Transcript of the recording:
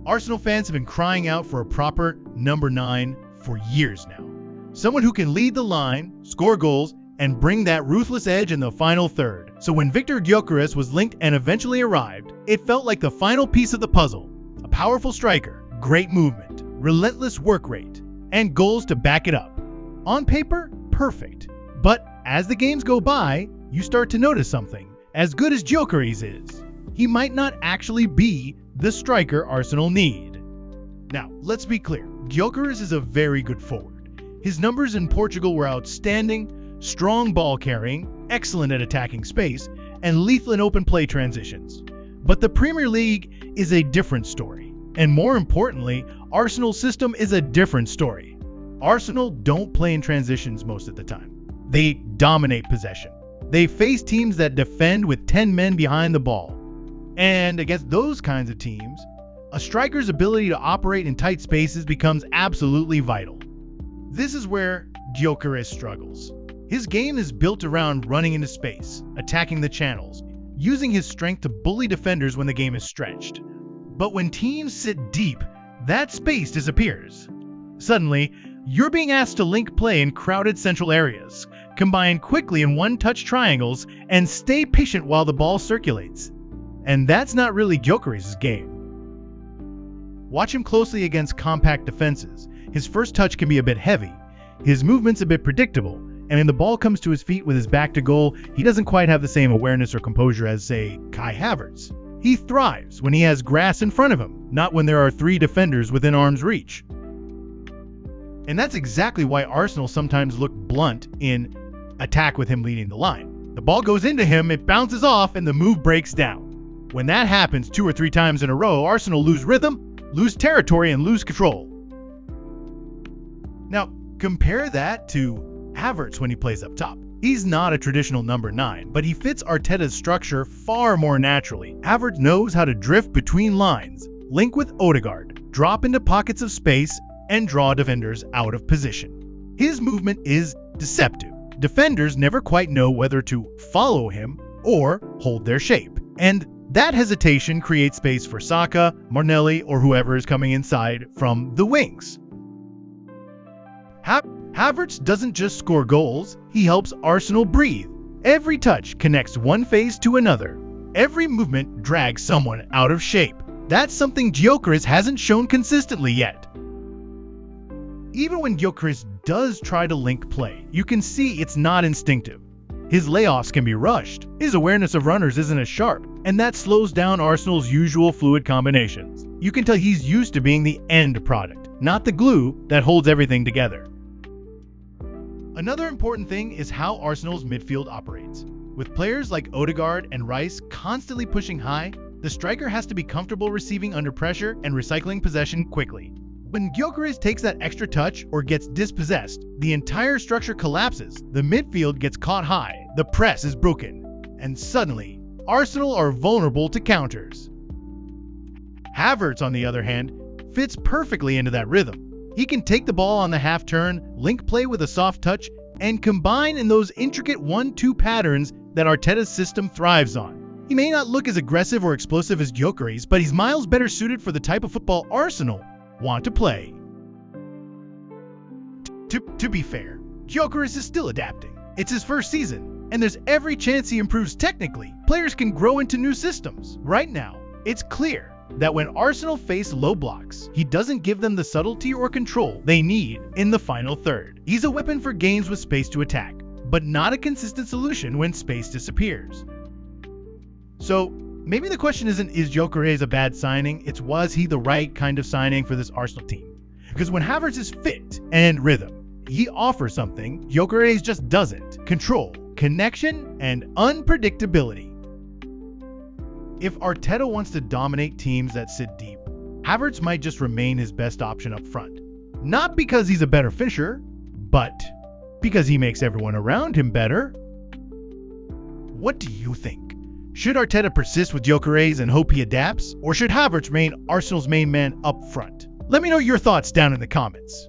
Arsenal fans have been crying out for a proper number 9 for years now. Someone who can lead the line, score goals, and bring that ruthless edge in the final third. So when Viktor Gyökeres was linked and eventually arrived, it felt like the final piece of the puzzle. A powerful striker, great movement, relentless work rate, and goals to back it up. On paper, perfect. But as the games go by, you start to notice something. As good as Gyokeres is, he might not actually be the striker Arsenal need. Now, let's be clear. Gyokeres is a very good forward. His numbers in Portugal were outstanding, strong ball carrying, excellent at attacking space, and lethal in open play transitions. But the Premier League is a different story. And more importantly, Arsenal's system is a different story. Arsenal don't play in transitions most of the time. They dominate possession. They face teams that defend with 10 men behind the ball. And against those kinds of teams, a striker's ability to operate in tight spaces becomes absolutely vital. This is where Gyokeres struggles. His game is built around running into space, attacking the channels, using his strength to bully defenders when the game is stretched. But when teams sit deep, that space disappears. Suddenly, you're being asked to link play in crowded central areas, combine quickly in one-touch triangles, and stay patient while the ball circulates. And that's not really Gyokeres' game. Watch him closely against compact defenses. His first touch can be a bit heavy, his movement's a bit predictable, and when the ball comes to his feet with his back to goal, he doesn't quite have the same awareness or composure as, say, Kai Havertz. He thrives when he has grass in front of him, not when there are 3 defenders within arm's reach. And that's exactly why Arsenal sometimes look blunt in attack with him leading the line. The ball goes into him, it bounces off, and the move breaks down. When that happens 2 or 3 times in a row, Arsenal lose rhythm, lose territory, and lose control. Now, compare that to Havertz when he plays up top. He's not a traditional number 9, but he fits Arteta's structure far more naturally. Havertz knows how to drift between lines, link with Odegaard, drop into pockets of space, and draw defenders out of position. His movement is deceptive. Defenders never quite know whether to follow him or hold their shape. And that hesitation creates space for Saka, Martinelli, or whoever is coming inside from the wings. Havertz doesn't just score goals, he helps Arsenal breathe. Every touch connects one phase to another. Every movement drags someone out of shape. That's something Gyokeres hasn't shown consistently yet. Even when Gyokeres does try to link play, you can see it's not instinctive. His layoffs can be rushed, his awareness of runners isn't as sharp, and that slows down Arsenal's usual fluid combinations. You can tell he's used to being the end product, not the glue that holds everything together. Another important thing is how Arsenal's midfield operates. With players like Odegaard and Rice constantly pushing high, the striker has to be comfortable receiving under pressure and recycling possession quickly. When Gyokeres takes that extra touch or gets dispossessed, the entire structure collapses, the midfield gets caught high, the press is broken, and suddenly, Arsenal are vulnerable to counters. Havertz, on the other hand, fits perfectly into that rhythm. He can take the ball on the half turn, link play with a soft touch, and combine in those intricate 1-2 patterns that Arteta's system thrives on. He may not look as aggressive or explosive as Gyokeres, but he's miles better suited for the type of football Arsenal want to play. To be fair, Gyokeres is still adapting. It's his first season, and there's every chance he improves technically. Players can grow into new systems. Right now, it's clear that when Arsenal face low blocks, he doesn't give them the subtlety or control they need in the final third. He's a weapon for games with space to attack, but not a consistent solution when space disappears. So, maybe the question isn't, is Gyokeres a bad signing? It's, was he the right kind of signing for this Arsenal team? Because when Havertz is fit and rhythm, he offers something Gyokeres just doesn't: control, connection, and unpredictability. If Arteta wants to dominate teams that sit deep, Havertz might just remain his best option up front. Not because he's a better finisher, but because he makes everyone around him better. What do you think? Should Arteta persist with Gyokeres and hope he adapts, or should Havertz remain Arsenal's main man up front? Let me know your thoughts down in the comments.